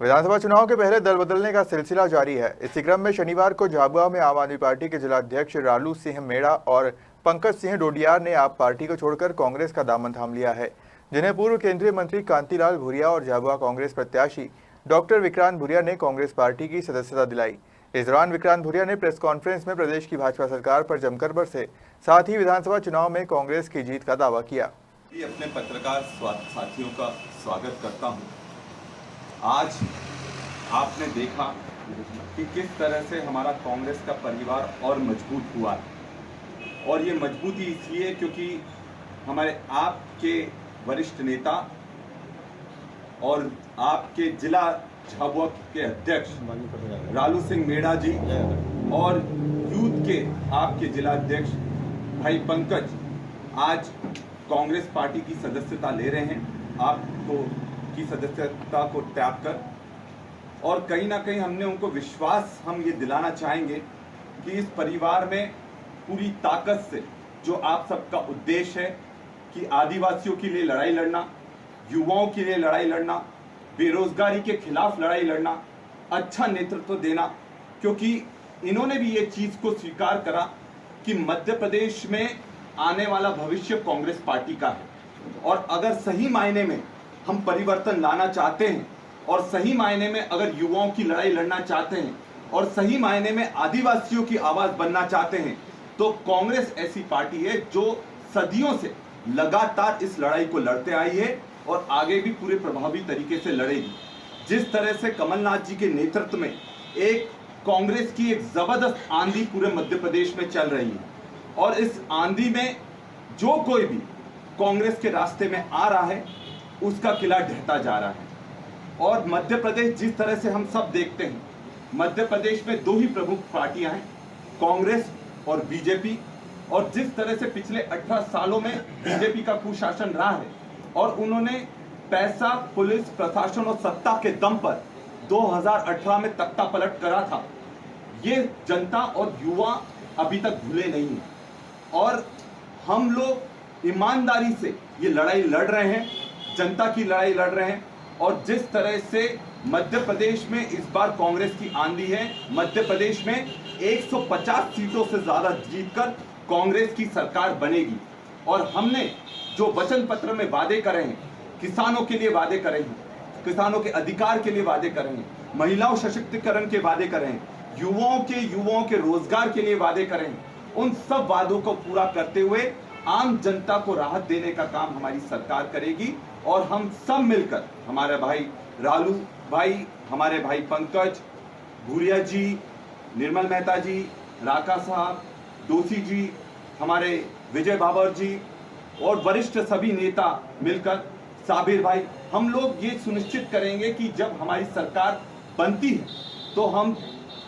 विधानसभा चुनाव के पहले दल बदलने का सिलसिला जारी है। इसी क्रम में शनिवार को झाबुआ में आम आदमी पार्टी के जिलाध्यक्ष रालू सिंह मेड़ा और पंकज सिंह डोडियार ने आप पार्टी को छोड़कर कांग्रेस का दामन थाम लिया है, जिन्हें पूर्व केंद्रीय मंत्री कांतिलाल भूरिया और झाबुआ कांग्रेस प्रत्याशी डॉक्टर विक्रांत भूरिया ने कांग्रेस पार्टी की सदस्यता दिलाई। इस दौरान विक्रांत भूरिया ने प्रेस कॉन्फ्रेंस में प्रदेश की भाजपा सरकार पर जमकर बरसे, साथ ही विधानसभा चुनाव में कांग्रेस की जीत का दावा किया। अपने पत्रकार साथियों का स्वागत करता हूं। आज आपने देखा कि किस तरह से हमारा कांग्रेस का परिवार और मजबूत हुआ है, और ये मजबूती इसलिए क्योंकि हमारे आपके वरिष्ठ नेता और आपके जिला झाबुआ के अध्यक्ष रालू सिंह मेड़ा जी और यूथ के आपके जिला अध्यक्ष भाई पंकज आज कांग्रेस पार्टी की सदस्यता ले रहे हैं, आपको की सदस्यता को त्याग कर। और कहीं ना कहीं हमने उनको विश्वास हम ये दिलाना चाहेंगे कि इस परिवार में पूरी ताकत से जो आप सबका उद्देश्य है कि आदिवासियों के लिए लड़ाई लड़ना, युवाओं के लिए लड़ाई लड़ना, बेरोजगारी के खिलाफ लड़ाई लड़ना, अच्छा नेतृत्व देना, क्योंकि इन्होंने भी ये चीज को स्वीकार करा कि मध्य प्रदेश में आने वाला भविष्य कांग्रेस पार्टी का है। और अगर सही मायने में हम परिवर्तन लाना चाहते हैं और सही मायने में अगर युवाओं की लड़ाई लड़ना चाहते हैं और सही मायने में आदिवासियों की आवाज बनना चाहते हैं, तो कांग्रेस ऐसी पार्टी है जो सदियों से लगातार इस लड़ाई को लड़ते आई है और आगे भी पूरे प्रभावी तरीके से लड़ेगी। जिस तरह से कमलनाथ जी के नेतृत्व में एक कांग्रेस की एक जबरदस्त आंधी पूरे मध्य प्रदेश में चल रही है, और इस आंधी में जो कोई भी कांग्रेस के रास्ते में आ रहा है उसका किला ढहता जा रहा है। और मध्य प्रदेश जिस तरह से हम सब देखते हैं, मध्य प्रदेश में दो ही प्रमुख पार्टियां हैं, कांग्रेस और बीजेपी। और जिस तरह से पिछले 18 सालों में बीजेपी का कुशासन रहा है और उन्होंने पैसा, पुलिस, प्रशासन और सत्ता के दम पर 2018 में तख्ता पलट करा था, ये जनता और युवा अभी तक भूले नहीं है। और हम लोग ईमानदारी से ये लड़ाई लड़ रहे हैं, जनता की लड़ाई लड़ रहे हैं। और जिस तरह से मध्य प्रदेश में इस बार कांग्रेस की आंधी है, मध्य प्रदेश में 150 सीटों से ज्यादा जीतकर कांग्रेस की सरकार बनेगी। और हमने जो वचन पत्र में वादे करे हैं, किसानों के लिए वादे करे हैं, किसानों के अधिकार के लिए वादे करे हैं, महिलाओं सशक्तिकरण के वादे करे हैं, युवाओं के रोजगार के लिए वादे करे हैं, उन सब वादों को पूरा करते हुए आम जनता को राहत देने का काम हमारी सरकार करेगी। और हम सब मिलकर, हमारे भाई रालू भाई, हमारे भाई पंकज भूरिया जी, निर्मल मेहता जी, राका साहब, दोषी जी, हमारे विजय बाबर जी और वरिष्ठ सभी नेता मिलकर, साबिर भाई, हम लोग ये सुनिश्चित करेंगे कि जब हमारी सरकार बनती है तो हम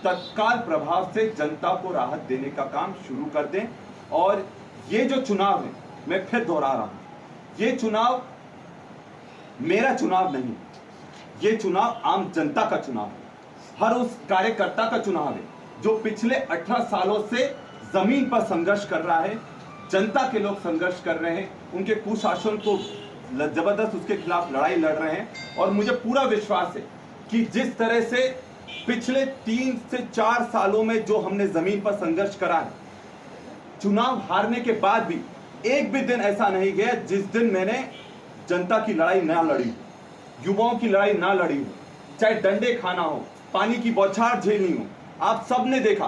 तत्काल प्रभाव से जनता को राहत देने का काम शुरू कर दें। और ये जो चुनाव है, मैं फिर दोहरा रहा हूं, ये चुनाव मेरा चुनाव नहीं, ये चुनाव आम जनता का चुनाव है, हर उस कार्यकर्ता का चुनाव है जो पिछले 18 सालों से जमीन पर संघर्ष कर रहा है, जनता के लोग संघर्ष कर रहे हैं, उनके कुशासन को जबरदस्त उसके खिलाफ लड़ाई लड़ रहे हैं। और मुझे पूरा विश्वास है कि जिस तरह से पिछले 3 से 4 सालों में जो हमने जमीन पर संघर्ष करा है, चुनाव हारने के बाद भी एक भी दिन ऐसा नहीं गया जिस दिन मैंने जनता की लड़ाई ना लड़ी, युवाओं की लड़ाई ना लड़ी हो, चाहे डंडे खाना हो, पानी की बौछार झेलनी हो। आप सब ने देखा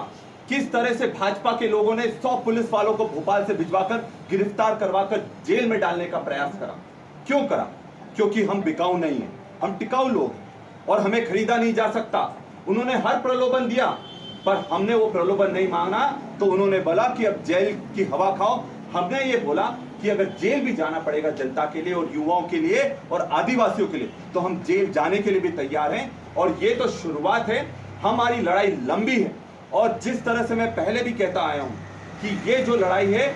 किस तरह से भाजपा के लोगों ने 100 पुलिस वालों को भोपाल से भिजवाकर गिरफ्तार करवाकर जेल में डालने का प्रयास करा। क्यों करा? क्योंकि हम बिकाऊ नहीं है, हम टिकाऊ लोग हैं और हमें खरीदा नहीं जा सकता। उन्होंने हर प्रलोभन दिया, पर हमने वो प्रलोभन नहीं मांगा, तो उन्होंने बोला कि अब जेल की हवा खाओ। हमने ये बोला कि अगर जेल भी जाना पड़ेगा जनता के लिए और युवाओं के लिए और आदिवासियों के लिए, तो हम जेल जाने के लिए भी तैयार हैं। और ये तो शुरुआत है, हमारी लड़ाई लंबी है। और जिस तरह से मैं पहले भी कहता आया हूं कि ये जो लड़ाई है,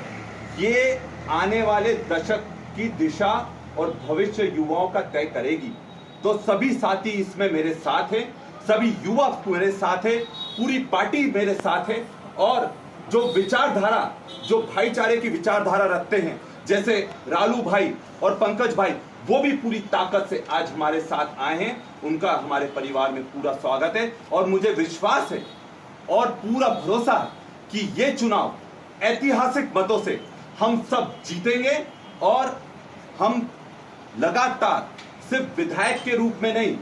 ये आने वाले दशक की दिशा और भविष्य युवाओं का तय करेगी। तो सभी साथी इसमें मेरे साथ हैं, सभी युवा मेरे साथ है, पूरी पार्टी मेरे साथ है। और जो विचारधारा, जो भाईचारे की विचारधारा रखते हैं, जैसे रालू भाई और पंकज भाई, वो भी पूरी ताकत से आज हमारे साथ आए हैं। उनका हमारे परिवार में पूरा स्वागत है और मुझे विश्वास है और पूरा भरोसा है कि ये चुनाव ऐतिहासिक मतों से हम सब जीतेंगे और हम लगातार सिर्फ विधायक के रूप में नहीं,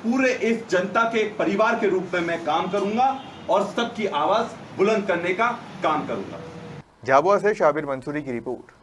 पूरे इस जनता के परिवार के रूप में मैं काम करूंगा और सबकी आवाज बुलंद करने का काम करूंगा। झाबुआ से शाबिर मंसूरी की रिपोर्ट।